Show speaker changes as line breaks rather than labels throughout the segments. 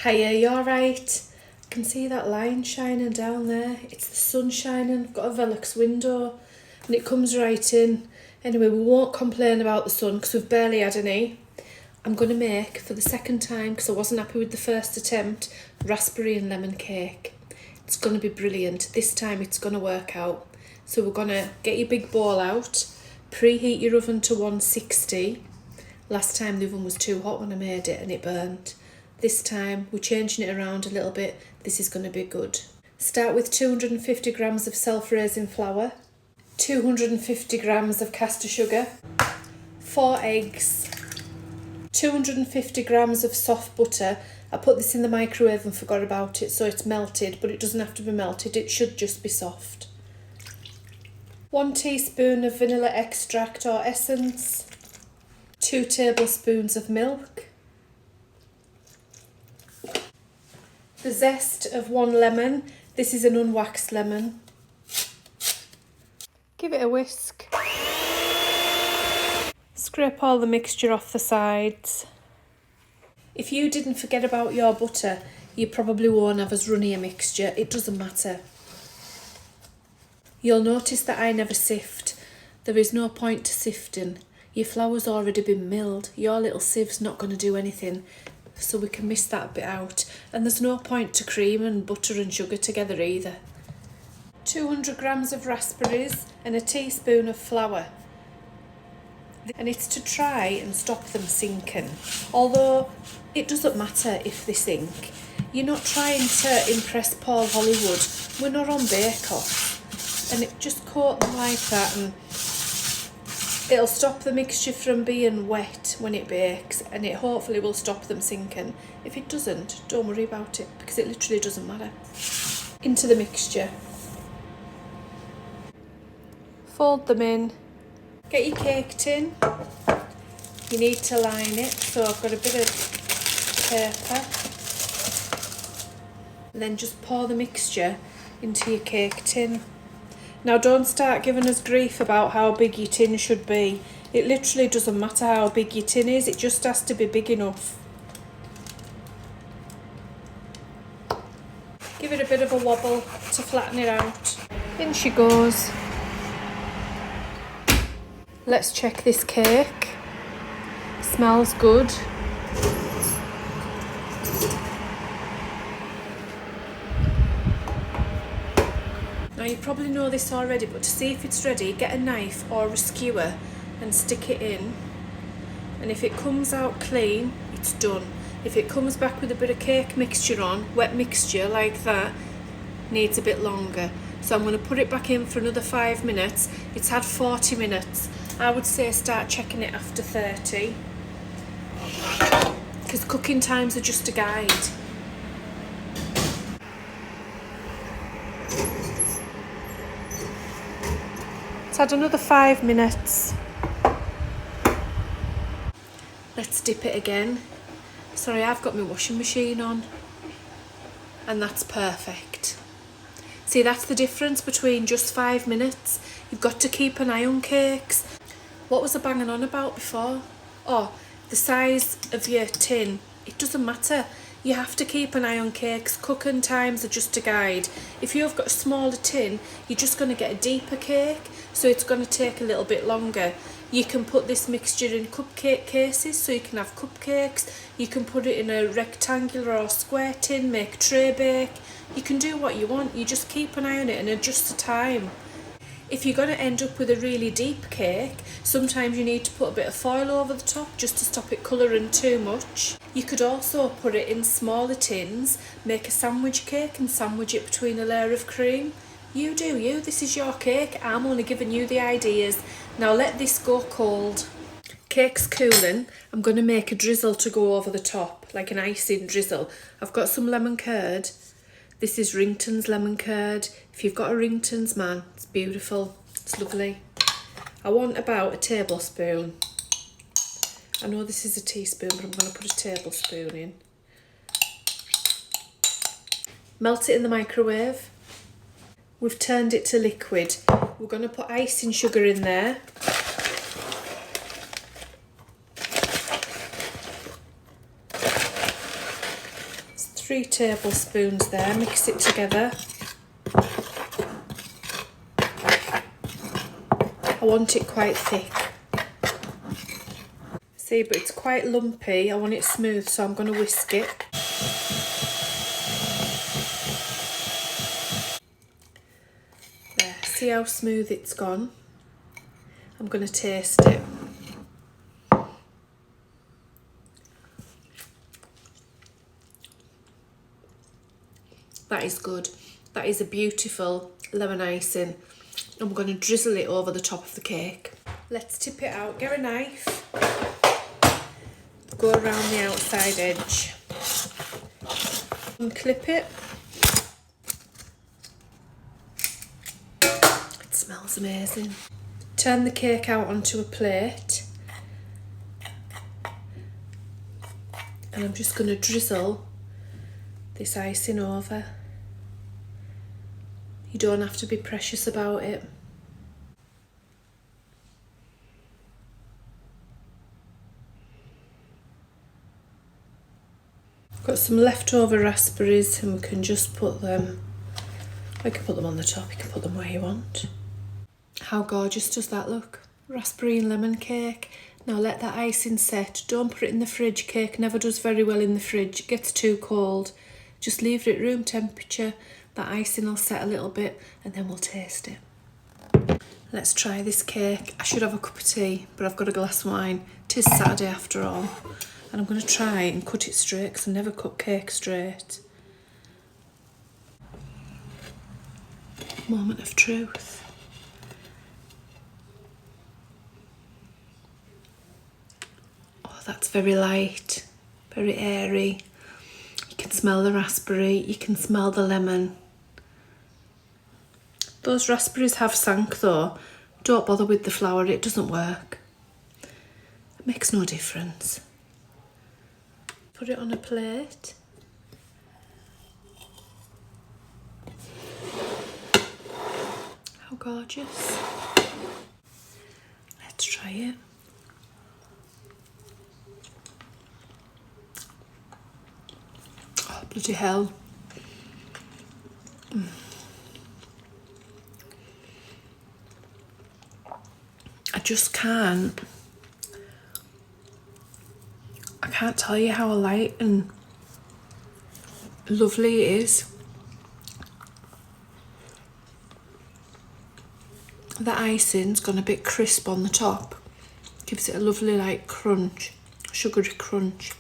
Hiya, you alright? I can see that line shining down there. It's the sun shining. I've got a Velux window and it comes right in. Anyway, we won't complain about the sun because we've barely had any. I'm going to make, for the second time, because I wasn't happy with the first attempt, raspberry and lemon cake. It's going to be brilliant. This time it's going to work out. So we're going to get your big bowl out, preheat your oven to 160. Last time the oven was too hot when I made it and it burned. This time we're changing it around a little bit. This is going to be good. Start with 250 grams of self-raising flour, 250 grams of caster sugar, 4 eggs, 250 grams of soft butter. I put this in the microwave and forgot about it, so it's melted, but it doesn't have to be melted, it should just be soft. 1 teaspoon of vanilla extract or essence, 2 tablespoons of milk, the zest of 1 lemon. This is an unwaxed lemon. Give it a whisk. Scrape all the mixture off the sides. If you didn't forget about your butter, you probably won't have as runny a mixture. It doesn't matter. You'll notice that I never sift. There is no point to sifting. Your flour's already been milled. Your little sieve's not going to do anything. So we can miss that bit out. And there's no point to cream and butter and sugar together either. 200 grams of raspberries and a teaspoon of flour. And it's to try and stop them sinking. Although it doesn't matter if they sink. You're not trying to impress Paul Hollywood. We're not on Bake Off. And it just coat them like that and it'll stop the mixture from being wet when it bakes, and it hopefully will stop them sinking. If it doesn't, don't worry about it because it literally doesn't matter. Into the mixture. Fold them in. Get your cake tin. You need to line it, so I've got a bit of paper. And then just pour the mixture into your cake tin. Now don't start giving us grief about how big your tin should be. It literally doesn't matter how big your tin is, it just has to be big enough. Give it a bit of a wobble to flatten it out. In she goes. Let's check this cake. Smells good. Now you probably know this already, but to see if it's ready, get a knife or a skewer and stick it in. And if it comes out clean, it's done. If it comes back with a bit of cake mixture on, wet mixture like that, needs a bit longer. So I'm going to put it back in for another 5 minutes. It's had 40 minutes. I would say start checking it after 30. Because cooking times are just a guide. It's had another 5 minutes. Let's dip it again. Sorry, I've got my washing machine on. And that's perfect. See, that's the difference between just 5 minutes. You've got to keep an eye on cakes. What was I banging on about before? Oh, the size of your tin. It doesn't matter. You have to keep an eye on cakes. Cooking times are just a guide. If you've got a smaller tin, you're just going to get a deeper cake, so it's going to take a little bit longer. You can put this mixture in cupcake cases, so you can have cupcakes. You can put it in a rectangular or square tin, make tray bake. You can do what you want. You just keep an eye on it and adjust the time. If you're going to end up with a really deep cake, sometimes you need to put a bit of foil over the top just to stop it colouring too much. You could also put it in smaller tins, make a sandwich cake and sandwich it between a layer of cream. You do you, this is your cake, I'm only giving you the ideas. Now let this go cold. Cake's cooling, I'm going to make a drizzle to go over the top, like an icing drizzle. I've got some lemon curd. This is Rington's lemon curd. If you've got a Rington's, man, it's beautiful. It's lovely. I want about a tablespoon. I know this is a teaspoon, but I'm going to put a tablespoon in. Melt it in the microwave. We've turned it to liquid. We're going to put icing sugar in there. 3 tablespoons there, mix it together. I want it quite thick. See, but it's quite lumpy. I want it smooth, so I'm going to whisk it. There, see how smooth it's gone? I'm going to taste it. That is good. That is a beautiful lemon icing. I'm going to drizzle it over the top of the cake. Let's tip it out. Get a knife. Go around the outside edge. And clip it. It smells amazing. Turn the cake out onto a plate. And I'm just going to drizzle this icing over. You don't have to be precious about it. Got some leftover raspberries and we can just put them, I can put them on the top, you can put them where you want. How gorgeous does that look? Raspberry and lemon cake. Now let that icing set. Don't put it in the fridge. Cake never does very well in the fridge. It gets too cold. Just leave it at room temperature. That icing will set a little bit and then we'll taste it. Let's try this cake. I should have a cup of tea, but I've got a glass of wine. 'Tis Saturday after all. And I'm going to try and cut it straight because I never cut cake straight. Moment of truth. Oh, that's very light, very airy. You can smell the raspberry, you can smell the lemon. Those raspberries have sank though. Don't bother with the flour, it doesn't work. It makes no difference. Put it on a plate. How gorgeous. Let's try it. Oh, bloody hell. I just can't. I can't tell you how light and lovely it is. The icing's gone a bit crisp on the top. Gives it a lovely like crunch, sugary crunch.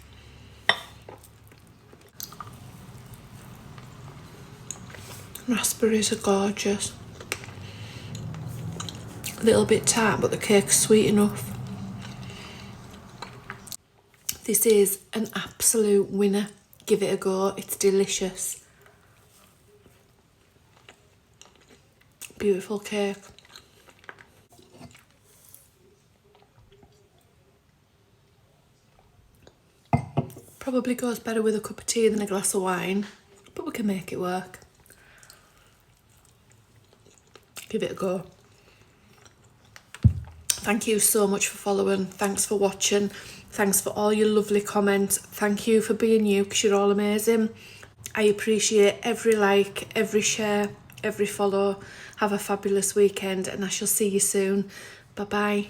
Raspberries are gorgeous. A little bit tart, but the cake's sweet enough. This is an absolute winner. Give it a go, it's delicious. Beautiful cake. Probably goes better with a cup of tea than a glass of wine, but we can make it work. Give it a go. Thank you so much for following. Thanks for watching. Thanks for all your lovely comments. Thank you for being you, because you're all amazing. I appreciate every like, every share, every follow. Have a fabulous weekend and I shall see you soon. Bye bye.